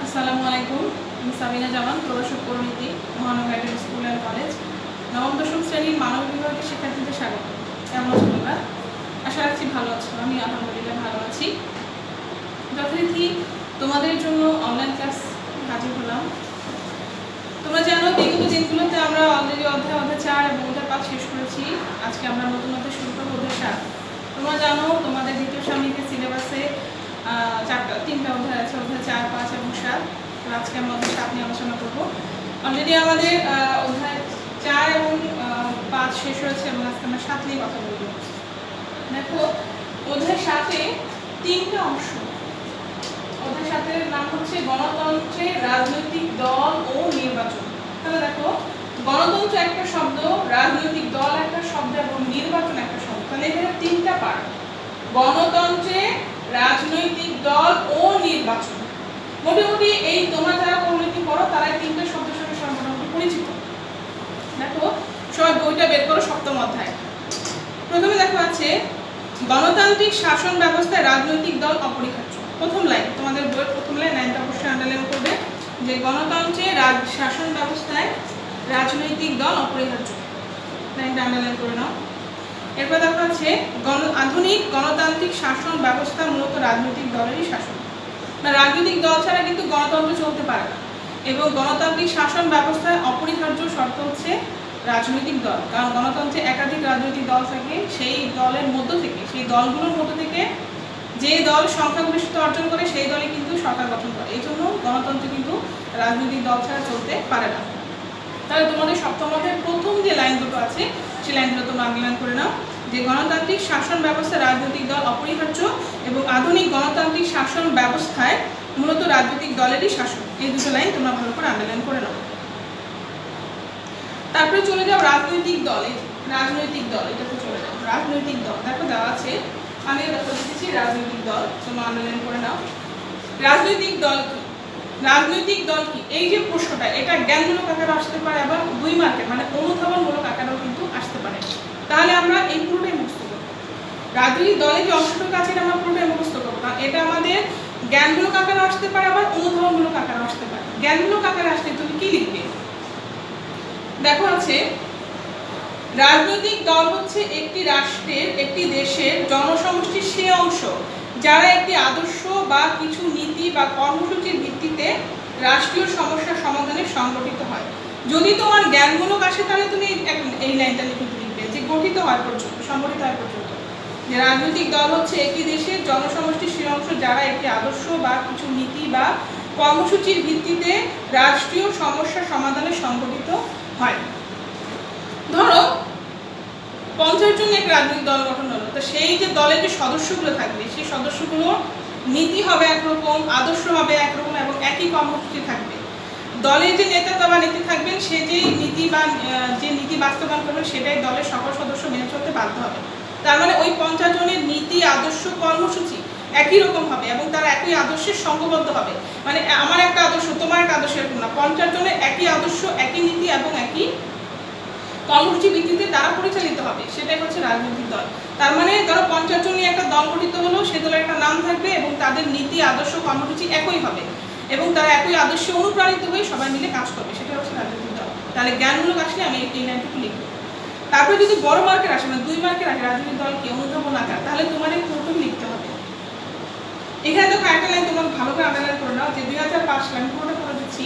আসসালামু আলাইকুম। আমি সাবিনা জামান, প্রভাষক পরিণীতি, মহানগর স্কুল অ্যান্ড কলেজ, নবম দশম শ্রেণীর মানব বিভাগের শিক্ষার্থীদের স্বাগত। কেমন আছো তোমরা? আশা রাখছি ভালো আছো। আমি আলহামদুলিল্লাহ ভালো আছি। যথারীতি তোমাদের জন্য অনলাইন ক্লাস হাজির হলাম। তোমরা জানো বিগত দিনগুলোতে আমরা অলরেডি অধ্যায় 4 এবং অধ্যায় 5 শেষ করেছি। আজকে আমরা নতুন অধ্যায় শুরু করবো, অধ্যায় 7। তোমরা জানো তোমাদের দ্বিতীয় সাময়িকের সিলেবাসে তিনটা অধ্যায় আছে, অধ্যায় 4, 5 এবং 7। তো আজকে আমরা অধ্যায় 7 নিয়ে আলোচনা করবো। অলরেডি আমাদের অধ্যায় 4 এবং 5 শেষ হয়েছে এবং আজকে আমরা 7 নিয়ে কথা বলবো। দেখো, অধ্যায় 7-এ 3টা অংশ। অধ্যায় 7-এর নাম হচ্ছে গণতন্ত্রের রাজনৈতিক দল ও নির্বাচন। তাহলে দেখো, গণতন্ত্র একটা শব্দ, রাজনৈতিক দল একটা শব্দ এবং নির্বাচন একটা শব্দ। তাহলে এখানে 3টা পার্ট: গণতন্ত্রে, রাজনৈতিক দল ও নির্বাচন। মোটামুটি এই তোমরা যারা পরিণতি করো তারা 3টা শব্দের সঙ্গে মোটামুটি পরিচিত। দেখো, সবাই বইটা বের করো, 7ম অধ্যায়। প্রথমে দেখো আছে গণতান্ত্রিক শাসন ব্যবস্থায় রাজনৈতিক দল অপরিহার্য। প্রথম লাইন, তোমাদের বইয়ের প্রথম লাইনটা অবশ্যই আন্ডারলাইন করবে যে গণতন্ত্রে শাসন ব্যবস্থায় রাজনৈতিক দল অপরিহার্য। লাইনটা আন্ডারলাইন করে নাও। এরপর দেখা যাচ্ছে আধুনিক গণতান্ত্রিক শাসন ব্যবস্থা মূলত রাজনৈতিক দলেরই শাসন। রাজনৈতিক দল ছাড়া কিন্তু গণতন্ত্র চলতে পারে না। এবং গণতান্ত্রিক শাসন ব্যবস্থায় অপরিহার্য শর্ত হচ্ছে রাজনৈতিক দল। কারণ গণতন্ত্রে একাধিক রাজনৈতিক দল থাকে, সেই দলের মধ্য থেকে, সেই দলগুলোর মধ্য থেকে যে দল সংখ্যাগরিষ্ঠতা অর্জন করে সেই দলই কিন্তু সরকার গঠন করে। এই জন্য গণতন্ত্র কিন্তু রাজনৈতিক দল ছাড়া চলতে পারে না। তাহলে তোমাদের 7ম অধ্যায়ের প্রথম যে লাইন দুটো আছে সেই লাইনগুলো তোমরা আন্ডারলাইন করে নাও যে গণতান্ত্রিক শাসন ব্যবস্থায় রাজনৈতিক দল অপরিহার্য এবং আধুনিক গণতান্ত্রিক শাসন ব্যবস্থায় মূলত রাজনৈতিক দলেরই শাসন। এই দুটো লাইন তোমরা ভালো করে আন্ডারলাইন করে নাও। তারপরে চলে যাও রাজনৈতিক দলে। রাজনৈতিক দল, এটাতে চলে যাও। রাজনৈতিক দল দেখো দেওয়া আছে, আমি দেখো লিখেছি রাজনৈতিক দল, তোমরা আন্ডারলাইন করে নাও। রাজনৈতিক দল কি? রাজনৈতিক দল কি, এই যে প্রশ্নটা, এটা জ্ঞানমূলক আকারে আসতে পারে, আবার 2 মার্কের মানে অনুধাবনমূলক আকারেও কিন্তু আসতে পারে। তাহলে আমরা এই পুরোটাই মুখস্থ করব। রাজনৈতিক দলের যে অংশটুকু আছে এটা আমরা পুরোটাই মুখস্থ করবো, কারণ এটা আমাদের জ্ঞানমূলক আকারে আসতে পারে, আবার অনুধাবনমূলক আকারে আসতে পারে। জ্ঞানমূলক আকারে আসলে তুমি কি লিখবে? দেখো আছে রাজনৈতিক দল হচ্ছে একটি রাষ্ট্রের, একটি দেশের জনসমষ্টির সে অংশ যারা একটি আদর্শ বা কিছু নীতি বা কর্মসূচির ভিত্তিতে রাষ্ট্রীয় সমস্যা সমাধানে সংগঠিত হয়। যদি তোমার জ্ঞানমূলক আসে তাহলে তুমি এই লাইনটা লিখবে যে গঠিত হয় পর্যন্ত, সংগঠিত হয় পর্যন্ত। যে রাজনৈতিক দল হচ্ছে একটি দেশের জনসমষ্টির সে অংশ যারা একটি আদর্শ বা কিছু নীতি বা কর্মসূচির ভিত্তিতে রাষ্ট্রীয় সমস্যা সমাধানে সংগঠিত হয়। ধরো 50 জন এক রাজনৈতিক দল গঠন হলো, তো সেই যে দলের যে সদস্যগুলো থাকবে সেই সদস্যগুলোর নীতি হবে একরকম, আদর্শ হবে একরকম এবং একই কর্মসূচি থাকবে। দলের যে নেতা বা নেত্রী থাকবেন সে যে নীতি বাস্তবায়ন করবেন সেটাই দলের সকল সদস্য মেনে চলতে বাধ্য হবে। তার মানে ওই 50 জনের নীতি, আদর্শ, কর্মসূচি একই রকম হবে এবং তারা একই আদর্শের সঙ্গবদ্ধ হবে। মানে আমার একটা আদর্শ, তোমার একটা আদর্শ, এরকম না। 50 জনের একই আদর্শ, একই নীতি এবং একই কর্মসূচি ভিত্তিতে তারা পরিচালিত হবে, সেটাই হচ্ছে রাজনৈতিক দল। তার মানে ধরো 50 জন নিয়ে একটা দল গঠিত হলো, সে দলের একটা নাম থাকবে এবং তাদের নীতি, আদর্শ, কর্মসূচি একই হবে এবং তারা একই আদর্শে অনুপ্রাণিত হয়ে সবাই মিলে কাজ করবে, সেটা হচ্ছে রাজনৈতিক দল। তাহলে জ্ঞানমূলক আসলে আমি এই লাইনটুকু লিখবো। তারপরে যদি বড় মার্কের আসে, মানে 2 মার্কের আসে রাজনৈতিক দল কি, অনুধাবন আকার, তাহলে তোমার এই পুরোটুকু লিখতে হবে। এখানে তো একটা লাইন তোমার ভালো করে আন্ডারলাইন করে নাও যে 2005 সালে আমি পুরোটা করে দিচ্ছি।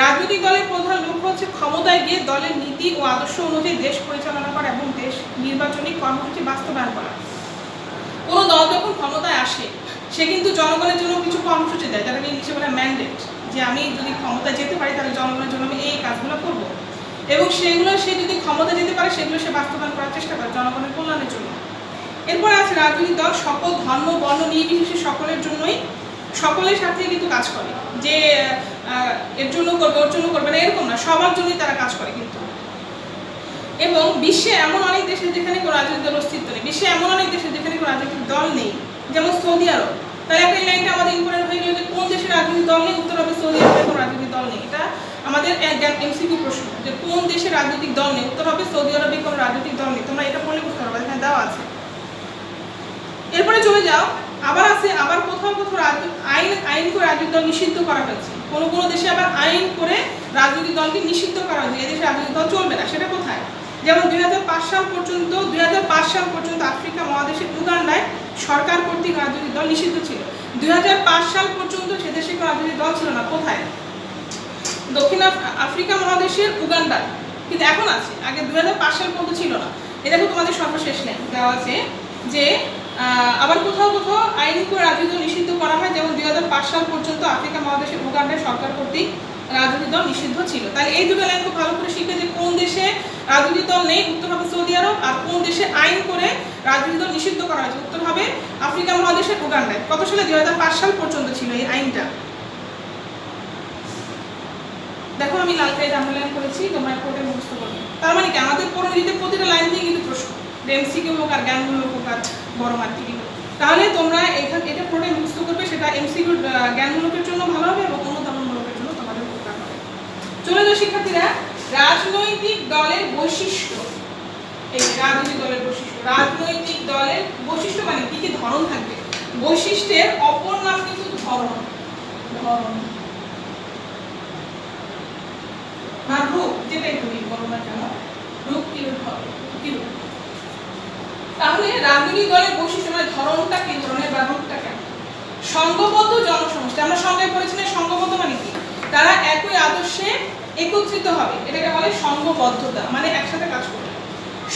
রাজনৈতিক দলের প্রধান লক্ষ্য হচ্ছে ক্ষমতায় গিয়ে দলের নীতি ও আদর্শ অনুযায়ী দেশ পরিচালনা করা এবং দেশ নির্বাচনী কর্মসূচি বাস্তবায়ন করা। কোনো দল যখন ক্ষমতায় আসে সে কিন্তু জনগণের জন্য কিছু কর্মসূচি দেয়, যেটাকে ইংলিশে বলে ম্যান্ডেট, যে আমি যদি ক্ষমতায় যেতে পারি তাহলে জনগণের জন্য আমি এই কাজগুলো করব এবং সেগুলো সে যদি ক্ষমতা যেতে পারে সেগুলো সে বাস্তবায়ন করার চেষ্টা করে জনগণের কল্যাণের জন্য। এরপরে আছে রাজনৈতিক দল সকল ধর্ম, বর্ণ নির্বিশেষে সকলের জন্যই, সকলের সাথে কিন্তু কাজ করে, যে এর জন্য করবে ওর জন্য করবে না এরকম না, সবার জন্যই তারা কাজ করে কিন্তু। এবং বিশ্বে এমন অনেক দেশে যেখানে কোনো রাজনৈতিক দল অস্তিত্ব নেই, বিশ্বে এমন অনেক দেশে যেখানে কোনো রাজনৈতিক দল নেই, যেমন সৌদি আরব। তাই একটা লাইনটা আমাদের ইম্পর্টেন্ট হয়ে গেল যে কোন দেশের রাজনৈতিক দল নেই, উত্তর হবে সৌদি আরবে কোনো রাজনৈতিক দল নেই। এটা আমাদের এমসিকিউ প্রশ্ন যে কোন দেশের রাজনৈতিক দল নেই, উত্তর হবে সৌদি আরবে কোনো রাজনৈতিক দল নেই। তোমরা এটা পড়লে বুঝতে পারবে, এখানে দেওয়া আছে। এরপরে চলে যাও আবার আছে, আবার কোথাও কোথাও আইন করে রাজনৈতিক দল নিষিদ্ধ করা হয়েছে। কোনো কোনো দেশে আবার আইন করে রাজনৈতিক দলকে নিষিদ্ধ করা হয়েছে, এদেশে রাজনৈতিক দল চলবে না। সেটা কোথায়? যেমন 2005 সাল পর্যন্ত আফ্রিকা মহাদেশের উগান্ডায় সরকার কর্তৃক রাজনৈতিক দল নিষিদ্ধ ছিল। 2005 সাল পর্যন্ত সে দেশে কোনো রাজনৈতিক দল ছিল না। কোথায়? দক্ষিণ আফ্রিকা মহাদেশের উগান্ডায়, কিন্তু এখন আছে, আগে 2005 সাল পর্যন্ত ছিল না। এটা দেখো তোমাদের সর্বশেষ লাইন দেওয়া আছে যে আবার কোথাও কোথাও আইন করে রাজনৈতিক দল নিষিদ্ধ করা হয়, যেমন 2005 সাল পর্যন্ত আফ্রিকা মহাদেশের উগান্ডায় সরকার কর্তৃক রাজনৈতিক দল নিষিদ্ধ ছিল। তাহলে এই দুটো লাইন খুব ভালো করে শিখবে যে কোন দেশে রাজনৈতিক দল নেই, উত্তর হবে সৌদি আরব, আর কোন দেশে আইন করে রাজনৈতিক দল নিষিদ্ধ করা হয়েছে, উত্তর হবে আফ্রিকা মহাদেশের উগান্ডায়। কত সালে? 2005 সাল পর্যন্ত ছিল এই আইনটা। দেখো আমি লাল কালি আন্ডারলাইন করেছি, তোমরা কোডে মুখস্থ করবে। তার মানে কি আমাদের পরিণতিতে প্রতিটা লাইন দিয়ে কিন্তু প্রশ্ন, এমসিকিউ হোক আর জ্ঞানমূলক হোক আর বড় মার্কিং হোক। তাহলে তোমরা এটা কোডে মুখস্থ করবে, সেটা এমসিকিউ জ্ঞানমূলকের জন্য ভালো হবে এবং অনুধাবনমূলকের জন্য তোমাদের উপকার হবে। চলে যাও শিক্ষার্থীরা, রাজনৈতিক দলের বৈশিষ্ট্য। এই রাজনৈতিক দলের বৈশিষ্ট্য, রাজনৈতিক দলের বৈশিষ্ট্য মানে কি কি ধরন থাকবে। বৈশিষ্ট্যের অপর নাম কিন্তু ধরন, ধরন বা রূপ, যেটাই তুমি বলো না কেন, রূপ কি রূপ হবে, কি রূপ। তাহলে রাজনৈতিক দলের বৈশিষ্ট্য মানে ধরনটা কি ধরনের বা রূপটা কেমন। সংঘবদ্ধ জনসমষ্টি, আমরা সংজ্ঞায় পড়েছি না সংঘবদ্ধ মানে কি, তারা একই আদর্শে একত্রিত হবে, এটাকে বলে সংঘবদ্ধতা, মানে একসাথে কাজ করবে।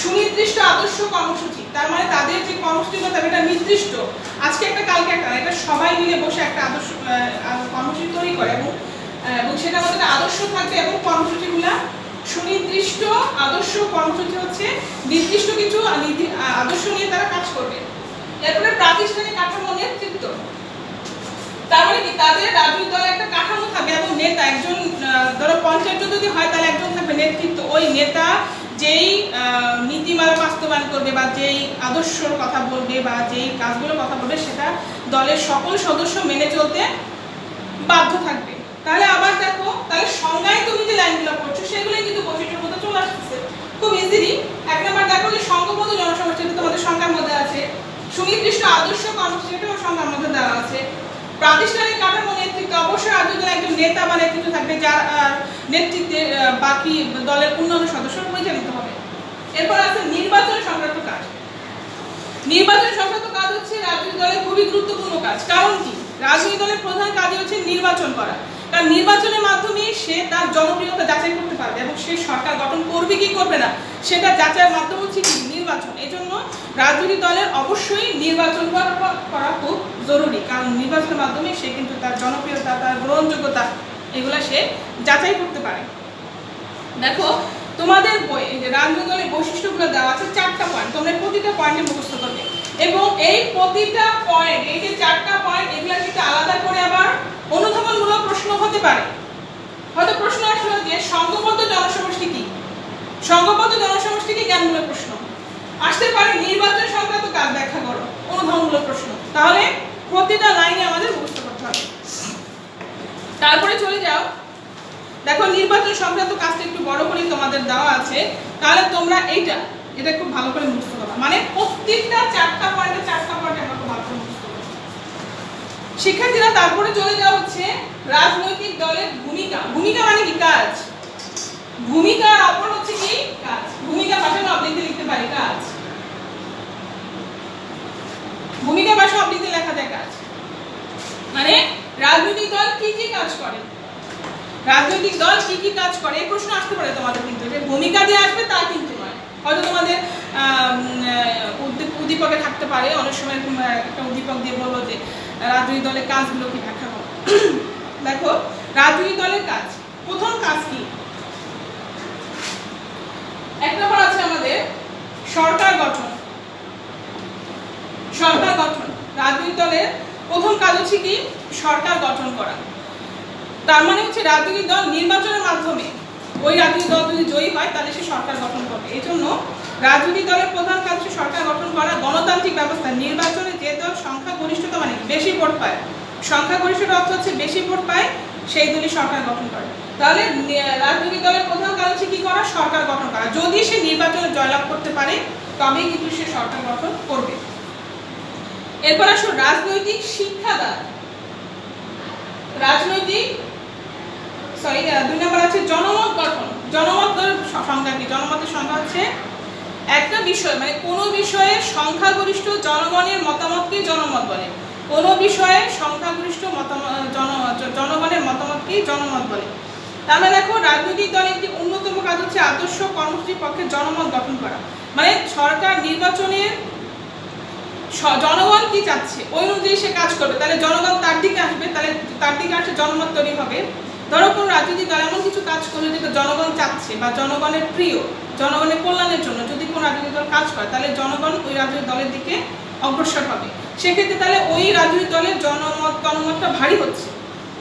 সুনির্দিষ্ট আদর্শ কর্মসূচি, তার মানে তাদের যে কর্মসূচিগুলো থাকবে এটা নির্দিষ্ট, আজকে একটা কালকে একটা, এটা সবাই মিলে বসে একটা আদর্শ কর্মসূচি তৈরি করে এবং সেটা আমাদের আদর্শ থাকবে এবং কর্মসূচিগুলো সুনির্দিষ্ট আদর্শ কর্মসূচি হচ্ছে নির্দিষ্ট কিছু আদর্শ নিয়ে তারা কাজ করবে। এরপরে প্রাতিষ্ঠানিক কাঠামো, নেতৃত্ব, তার মানে কি তাদের রাজনৈতিক দলের একটা কাঠামো থাকবে এবং নেতা একজন, ধরো 50 জন যদি হয় তাহলে একজন থাকবে নেতৃত্ব, ওই নেতা যেই নীতিমালা বাস্তবায়ন করবে বা যেই আদর্শর কথা বলবে বা যেই কাজগুলোর কথা বলবে সেটা দলের সকল সদস্য মেনে চলতে বাধ্য থাকবে। তাহলে আবার দেখো, তাহলে সংজ্ঞায় তুমি যে লাইনগুলো পড়ছো সেগুলোই কিন্তু বৈশিষ্ট্যের মধ্যে চলে আসছে খুব ইজিলি। এক নম্বর দেখো যে সংঘবদ্ধ জনসমষ্টি, এটা তোমাদের সংজ্ঞার মধ্যে আছে। সুনির্দিষ্ট আদর্শ কর্মসূচি, এটাও সংজ্ঞার মধ্যে দেওয়া আছে। প্রাতিষ্ঠানিক কাঠামো, নেতৃত্ব, অবশ্যই রাজনৈতিক একজন নেতা বা নেতৃত্ব থাকবে যার নেতৃত্বে বাকি দলের অন্যান্য সদস্য পরিচালিত হবে। এরপর আছে নির্বাচন সংক্রান্ত কাজ। নির্বাচন সংক্রান্ত কাজ হচ্ছে রাজনৈতিক দলের খুবই গুরুত্বপূর্ণ কাজ। কারণ কি, রাজনৈতিক দলের প্রধান কাজই হচ্ছে নির্বাচন করা, কারণ নির্বাচনের মাধ্যমে সে তার জনপ্রিয়তা যাচাই করতে পারবে এবং সে সরকার গঠন করবে কি করবে না সেটা যাচাইয়ের মাধ্যম হচ্ছে কি নির্বাচন। এই জন্য রাজনৈতিক দলের অবশ্যই নির্বাচন করা খুব জরুরি, কারণ নির্বাচনের মাধ্যমে সে কিন্তু তার জনপ্রিয়তা, তার গ্রহণযোগ্যতা এগুলা সে যাচাই করতে পারে। দেখো তোমাদের বই এই যে রাজনৈতিক দলের বৈশিষ্ট্যগুলো দেওয়া আছে 4টা পয়েন্ট, তোমরা প্রতিটা পয়েন্টে মুখস্থ করবে এবং এই প্রতিটা পয়েন্ট, এই যে 4টা পয়েন্ট এগুলা কিন্তু আলাদা করে আবার অনুধাবনমূলক প্রশ্ন হতে পারে। হয়তো প্রশ্ন আসলো যে সংঘবদ্ধ জনসমষ্টি কি, সংঘবদ্ধ জনসমষ্টি কি, জ্ঞানমূলক প্রশ্ন আসতে পারে। নির্বাচন সংক্রান্ত কাজ ব্যাখ্যা করো, অনুধাবনমূলক প্রশ্ন। তাহলে প্রতিটা লাইনে আমাদের মুখস্থ করতে হবে। তারপরে চলে যাও, দেখো নির্বাচন সংক্রান্ত কাজটা একটু বড় করে তোমাদের দেওয়া আছে, তাহলে তোমরা এটা খুব ভালো করে মুখস্থ করবা, মানে প্রত্যেকটা 4টা পয়েন্টে আমরা খুব ভালো করে মুখস্থ করব শিক্ষার্থীরা। তারপরে চলে যাওয়া হচ্ছে রাজনৈতিক দলের ভূমিকা। ভূমিকা মানে কি, কাজ। ভূমিকার অপর হচ্ছে কি, কাজ। ভূমিকা ভাষায় অবলিতে লিখতে পারি কাজ, ভূমিকা ভাষা অবলিতে লেখা যায় কাজ, মানে রাজনৈতিক দল কি কি কাজ করে, রাজনৈতিক দল কি কি কাজ করে। এই প্রশ্ন আসতে পারে তোমাদের, কিন্তু যে ভূমিকা দিয়ে আসবে তা কিন্তু নয়। হয়তো তোমাদের উদ্দীপকে থাকতে পারে, অনেক সময় একটা উদ্দীপক দিয়ে বলবো যে রাজনৈতিক দলের কাজগুলো কি ব্যাখ্যা করো। দেখো রাজনৈতিক দলের কাজ, প্রথম কাজ কি, এক নম্বর আছে আমাদের সরকার গঠন। সরকার গঠন, রাজনৈতিক দলের প্রথম কাজ হচ্ছে কি, সরকার গঠন করা। তার মানে হচ্ছে রাজনৈতিক দল নির্বাচনের মাধ্যমে ওই রাজনৈতিক দল যদি জয়ী হয় তাহলে সে সরকার গঠন করবে। এই জন্য রাজনৈতিক দলের প্রধান কাজ হচ্ছে সরকার গঠন করা। গণতান্ত্রিক ব্যবস্থা, নির্বাচনে যে দল সংখ্যাগরিষ্ঠতা মানে বেশি ভোট পায়, সংখ্যাগরিষ্ঠতা অর্থ হচ্ছে বেশি ভোট পায়, সেই দলই সরকার গঠন করে। তাহলে রাজনৈতিক দলের প্রধান কাজ হচ্ছে কি করা, সরকার গঠন করা। যদি সে নির্বাচনে জয়লাভ করতে পারে তবেই কিন্তু সে সরকার গঠন করবে। এরপর আসো রাজনৈতিক শিক্ষাদান। রাজনৈতিক 2 নম্বর আছে জনমত গঠন। জনমত সংজ্ঞা কি? জনমতের সংজ্ঞা হচ্ছে একটা বিষয় মানে কোনো বিষয়ে সংখ্যাগরিষ্ঠ জনগণের মতামতকে জনমত বলে। কোনো বিষয়ে সংখ্যাগরিষ্ঠ জনগণের মতামতকেই জনমত বলে। তার মানে দেখো, রাজনৈতিক দলের একটি অন্যতম কাজ হচ্ছে আদর্শ কর্মসূচির পক্ষে জনমত গঠন করা। মানে সরকার নির্বাচনের জনগণ কি চাচ্ছে ওই অনুযায়ী সে কাজ করবে, তাহলে জনগণ তার দিকে আসবে, তাহলে তার দিকে আসলে জনমত তৈরি হবে। ধরো কোনো রাজনৈতিক দল এমন কিছু কাজ করলে যেটা জনগণ চাচ্ছে বা জনগণের প্রিয়, জনগণের কল্যাণের জন্য যদি কোনো রাজনৈতিক দল কাজ করে, তাহলে জনগণ ওই রাজনৈতিক দলের দিকে অগ্রসর হবে। সেক্ষেত্রে তাহলে ওই রাজনৈতিক দলের জনমতটা ভারী হচ্ছে।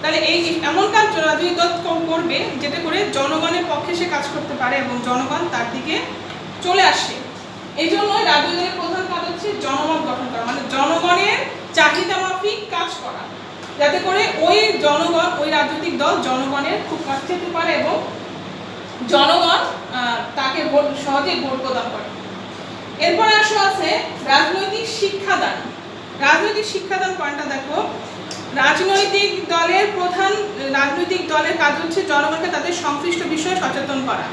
তাহলে এই এমন কাজ রাজনৈতিক দল করবে যেটা করে জনগণের পক্ষে সে কাজ করতে পারে এবং জনগণ তার দিকে চলে আসে। এই জন্যই রাজনৈতিক দলের প্রধান কাজ হচ্ছে জনমত গঠন করা, মানে জনগণের চাহিদা মাফিক কাজ করা, যাতে করে ওই জনগণ ওই রাজনৈতিক দল জনগণের খুব কাছে যেতে পারে এবং জনগণ তাকে সহজে ভোট প্রদান করে। এরপর আছে রাজনৈতিক শিক্ষাদান। রাজনৈতিক শিক্ষাদান পয়েন্টটা দেখো, রাজনৈতিক দলের কাজ হচ্ছে জনগণকে তাদের সংশ্লিষ্ট বিষয়ে সচেতন করা।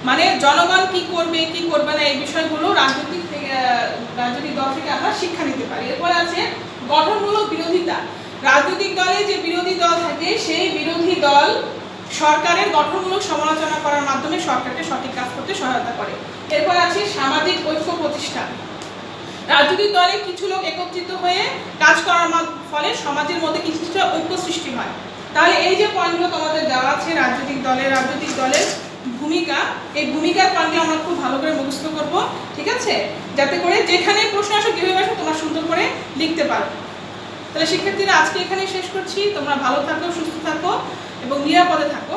মানে জনগণ কি করবে কি করবে না এই বিষয়গুলো রাজনৈতিক দল থেকে আমরা শিক্ষা নিতে পারি। এরপর আছে গঠনমূলক বিরোধিতা। রাজনৈতিক দলে যে বিরোধী দল থাকে সেই বিরোধী দল সরকারের গঠনমূলক সমালোচনা করার মাধ্যমে সরকারকে সঠিক কাজ করতে সহায়তা করে। এরপর আছে সামাজিক ঐক্য প্রতিষ্ঠা। রাজনৈতিক দলে কিছু লোক একত্রিত হয়ে কাজ করার ফলে সমাজের মধ্যে কিছুটা ঐক্য সৃষ্টি হয়। তাহলে এই যে পয়েন্টগুলো তোমাদের দেওয়া আছে রাজনৈতিক দলের ভূমিকা, এই ভূমিকার পয়েন্টগুলো আমরা খুব ভালো করে মুখস্থ করব, ঠিক আছে, যাতে করে যেখানে প্রশ্ন আসো কিভাবে আসো তোমরা সুন্দর করে লিখতে পারো। তাহলে শিক্ষার্থীরা আজকে এখানেই শেষ করছি। তোমরা ভালো থাকো, সুস্থ থাকো এবং নিরাপদে থাকো।